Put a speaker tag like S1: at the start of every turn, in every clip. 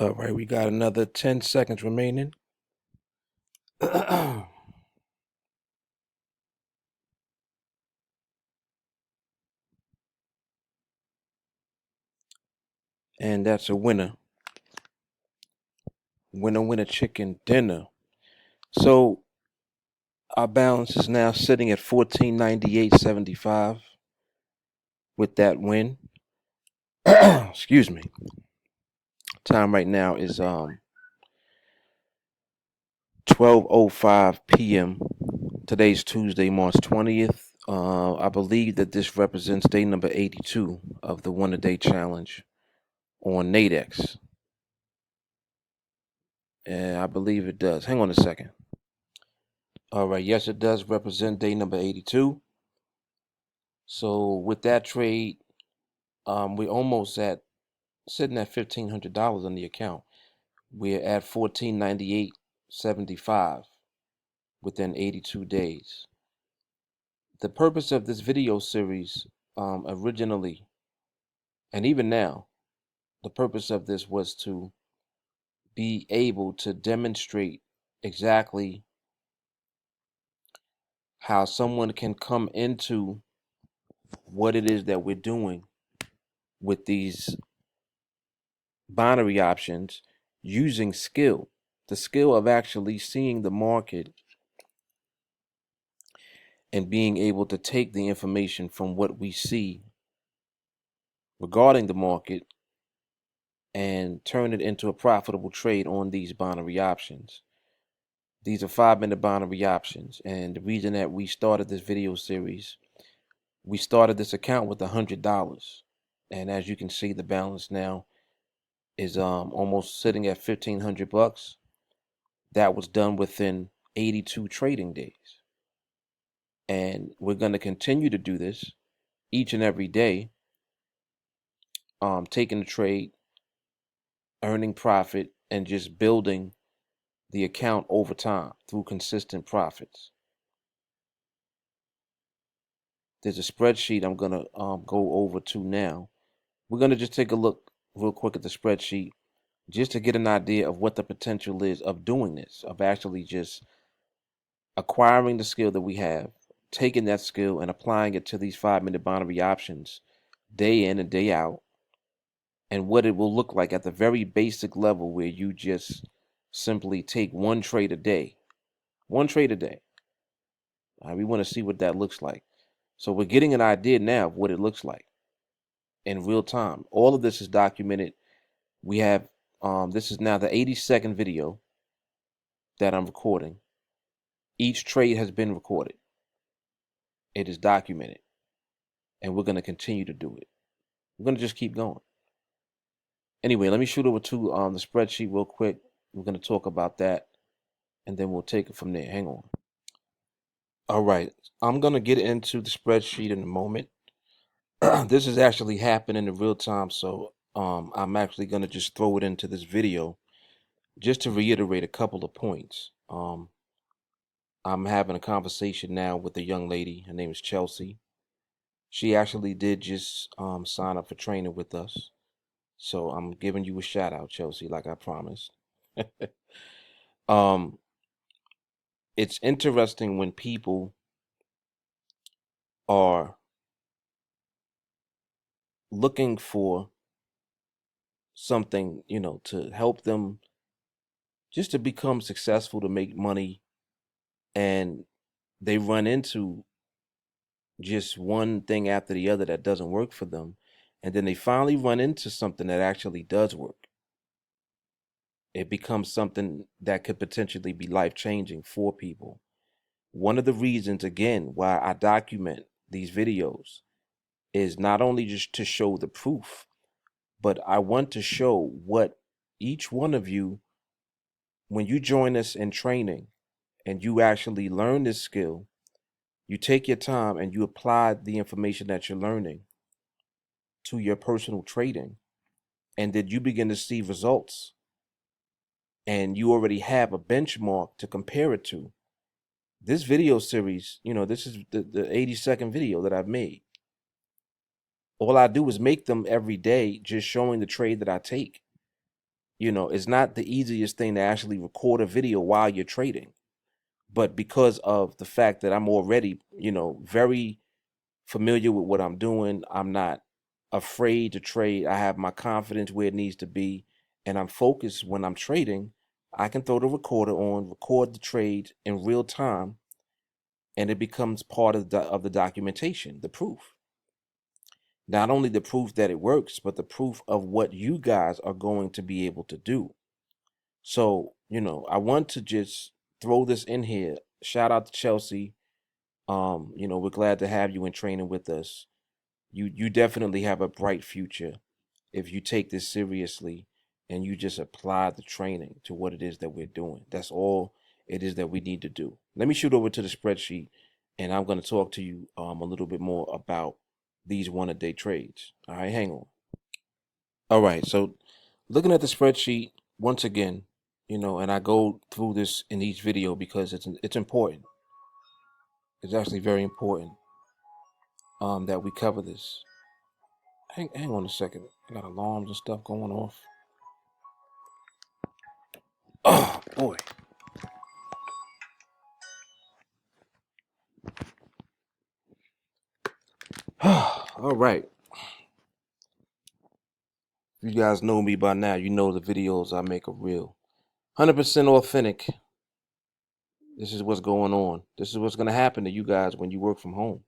S1: All right, we got another 10 seconds remaining. And that's a winner. Winner, winner, chicken dinner. So our balance is now sitting at 1498.75 with that win. Excuse me. Time right now is 12:05 p.m. Today's Tuesday, March 20th. I believe that this represents day number 82 of the one a day challenge on NADEX. And I believe it does. Hang on a second. All right, yes, it does represent day number 82. So with that trade, we're almost at sitting at $1,500 on the account. We're at 1498.75 within 82 days. The purpose of this video series, originally, and even now, the purpose of this was to be able to demonstrate exactly how someone can come into what it is that we're doing with these binary options using skill, the skill of actually seeing the market and being able to take the information from what we see regarding the market and turn it into a profitable trade on these binary options. These are 5-minute binary options, and the reason that we started this video series, we started this account with $100, and as you can see, the balance now is almost sitting at $1,500. That was done within 82 trading days. And we're going to continue to do this each and every day, taking the trade, earning profit, and just building the account over time through consistent profits. There's a spreadsheet I'm going to go over to now. We're going to just take a look real quick at the spreadsheet just to get an idea of what the potential is of doing this, of actually just acquiring the skill that we have, taking that skill and applying it to these 5-minute binary options day in and day out, and what it will look like at the very basic level where you just simply take one trade a day. One trade a day. We want to see what that looks like. So we're getting an idea now of what it looks like in real time. All of this is documented. We have, this is now the 82nd video that I'm recording. Each trade has been recorded. It is documented. And we're going to continue to do it. We're going to just keep going. Anyway, let me shoot over to the spreadsheet real quick. We're going to talk about that, and then we'll take it from there. Hang on. All right, I'm going to get into the spreadsheet in a moment. This is actually happening in real time, so I'm actually going to just throw it into this video just to reiterate a couple of points. I'm having a conversation now with a young lady. Her name is Chelsea. She actually did just sign up for training with us. So I'm giving you a shout out, Chelsea, like I promised. It's interesting when people are looking for something, to help them just to become successful, to make money, and they run into just one thing after the other that doesn't work for them. And then they finally run into something that actually does work. It becomes something that could potentially be life-changing for people. One of the reasons, again, why I document these videos is not only just to show the proof, but I want to show what each one of you, when you join us in training and you actually learn this skill, you take your time and you apply the information that you're learning to your personal trading, and then you begin to see results, and you already have a benchmark to compare it to. This video series, this is the 82nd video that I've made. All I do is make them every day, just showing the trade that I take. It's not the easiest thing to actually record a video while you're trading. But because of the fact that I'm already, very familiar with what I'm doing, I'm not afraid to trade. I have my confidence where it needs to be, and I'm focused when I'm trading. I can throw the recorder on, record the trade in real time, and it becomes part of the documentation, the proof. Not only the proof that it works, but the proof of what you guys are going to be able to do. So, I want to just throw this in here. Shout out to Chelsea. We're glad to have you in training with us. You definitely have a bright future if you take this seriously and you just apply the training to what it is that we're doing. That's all it is that we need to do. Let me shoot over to the spreadsheet, and I'm going to talk to you a little bit more about these one-a-day trades. All right, hang on. All right, so looking at the spreadsheet once again, and I go through this in each video because it's important. It's actually very important that we cover this. Hang on a second. I got alarms and stuff going off. Oh boy. All right. You guys know me by now. You know the videos I make are real. 100% authentic. This is what's going on. This is what's going to happen to you guys when you work from home.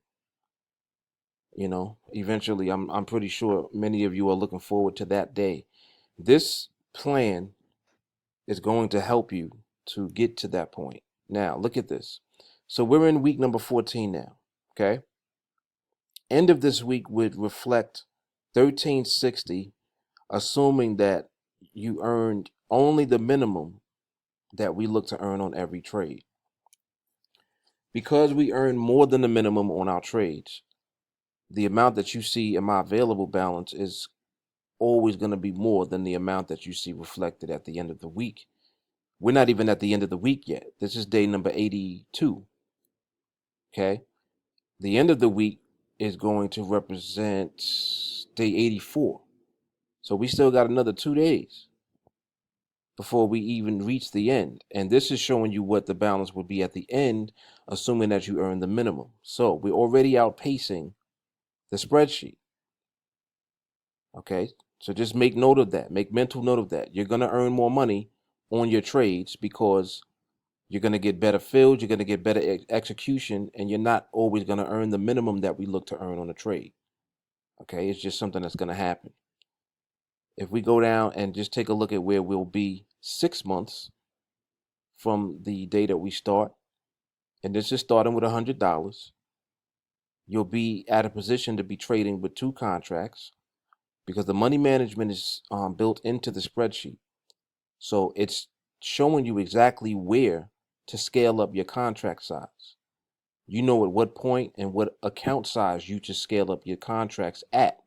S1: Eventually, I'm pretty sure many of you are looking forward to that day. This plan is going to help you to get to that point. Now, look at this. So we're in week number 14 now, okay? End of this week would reflect 1360, assuming that you earned only the minimum that we look to earn on every trade. Because we earn more than the minimum on our trades, the amount that you see in my available balance is always going to be more than the amount that you see reflected at the end of the week. We're not even at the end of the week yet. This is day number 82. Okay. The end of the week is going to represent day 84. So we still got another 2 days before we even reach the end. And this is showing you what the balance would be at the end, assuming that you earn the minimum. So we're already outpacing the spreadsheet. Okay, so just make note of that. Make mental note of that. You're going to earn more money on your trades because you're going to get better fills, you're going to get better execution, and you're not always going to earn the minimum that we look to earn on a trade. Okay, it's just something that's going to happen. If we go down and just take a look at where we'll be 6 months from the day that we start, and this is starting with $100, you'll be at a position to be trading with 2 contracts because the money management is built into the spreadsheet. So it's showing you exactly where to scale up your contract size. You know at what point and what account size you should scale up your contracts at.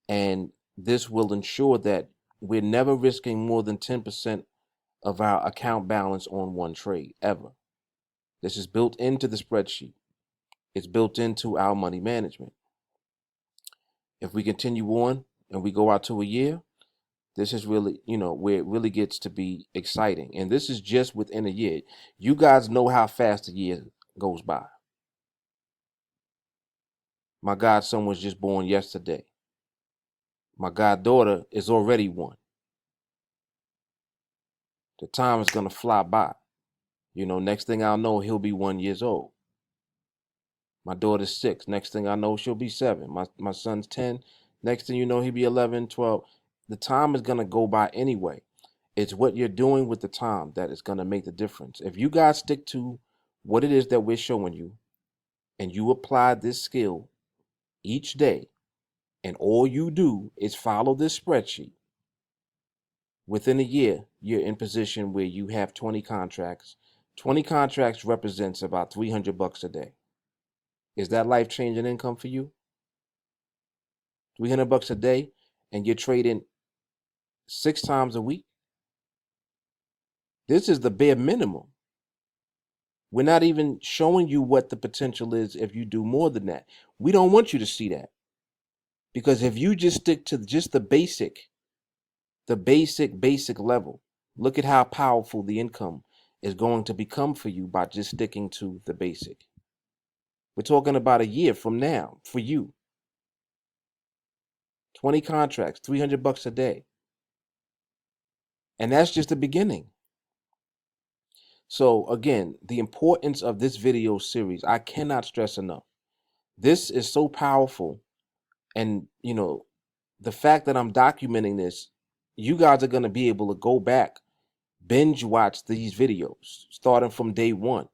S1: And this will ensure that we're never risking more than 10% of our account balance on one trade, ever. This is built into the spreadsheet. It's built into our money management. If we continue on and we go out to a year, this is really, where it really gets to be exciting. And this is just within a year. You guys know how fast a year goes by. My godson was just born yesterday. My goddaughter is already 1. The time is going to fly by. Next thing I'll know, he'll be 1 year old. My daughter's 6. Next thing I know, she'll be 7. My son's 10. Next thing you know, he'll be 11, 12. The time is going to go by anyway. It's what you're doing with the time that is going to make the difference. If you guys stick to what it is that we're showing you and you apply this skill each day and all you do is follow this spreadsheet, within a year, you're in position where you have 20 contracts. 20 contracts represents about $300 a day. Is that life-changing income for you? $300 a day, and you're trading 6 times a week? This is the bare minimum. We're not even showing you what the potential is if you do more than that. We don't want you to see that. Because if you just stick to just the basic the basic level. Look at how powerful the income is going to become for you by just sticking to the basic. We're talking about a year from now for you. 20 contracts, $300 a day. And that's just the beginning. So again, the importance of this video series, I cannot stress enough. This is so powerful. And, you know, the fact that I'm documenting this, you guys are going to be able to go back, binge watch these videos starting from day one.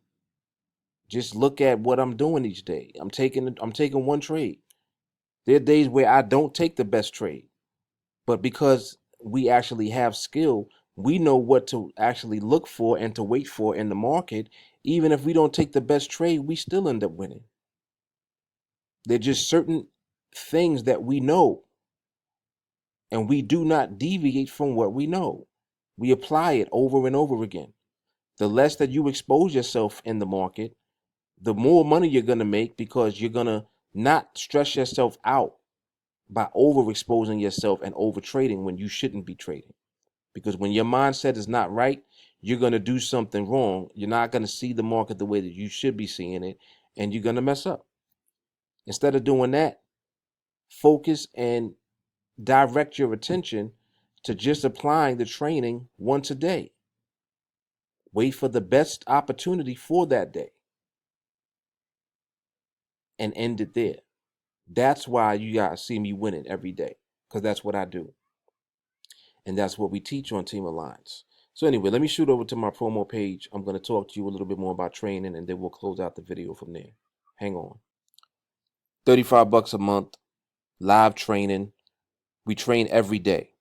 S1: Just look at what I'm doing each day. I'm taking one trade. There are days where I don't take the best trade, but because we actually have skill, we know what to actually look for and to wait for in the market. Even if we don't take the best trade, we still end up winning. There are just certain things that we know, and we do not deviate from what we know. We apply it over and over again. The less that you expose yourself in the market, the more money you're going to make, because you're going to not stress yourself out by overexposing yourself and over trading when you shouldn't be trading. Because when your mindset is not right, you're going to do something wrong. You're not going to see the market the way that you should be seeing it, and you're going to mess up. Instead of doing that, focus and direct your attention to just applying the training once a day. Wait for the best opportunity for that day and end it there. That's why you guys see me winning every day, because that's what I do. And that's what we teach on TeamAlliance. So anyway, let me shoot over to my promo page. I'm going to talk to you a little bit more about training, and then we'll close out the video from there. Hang on. $35 a month, live training. We train every day,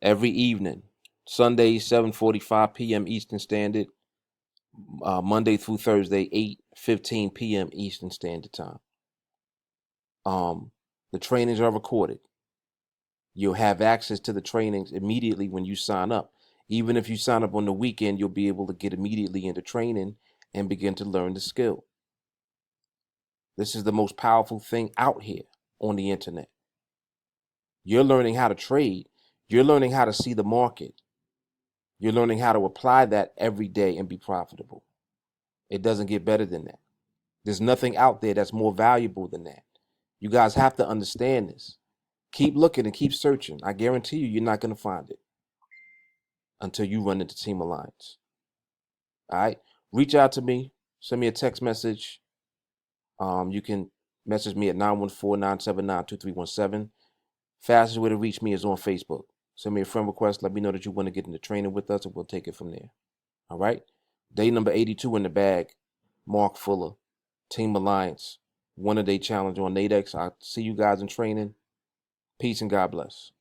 S1: every evening. Sundays, 7:45 p.m. Eastern Standard. Monday through Thursday, 8:15 p.m. Eastern Standard Time. The trainings are recorded. You'll have access to the trainings immediately when you sign up. Even if you sign up on the weekend, you'll be able to get immediately into training and begin to learn the skill. This is the most powerful thing out here on the internet. You're learning how to trade. You're learning how to see the market. You're learning how to apply that every day and be profitable. It doesn't get better than that. There's nothing out there that's more valuable than that. You guys have to understand this. Keep looking and keep searching. I guarantee you, you're not going to find it until you run into TeamAlliance. All right? Reach out to me. Send me a text message. You can message me at 914-979-2317. Fastest way to reach me is on Facebook. Send me a friend request. Let me know that you want to get into training with us, and we'll take it from there. All right? Day number 82 in the bag. Mark Fuller, TeamAlliance, one-a-day challenge on NADEX. I'll see you guys in training. Peace and God bless.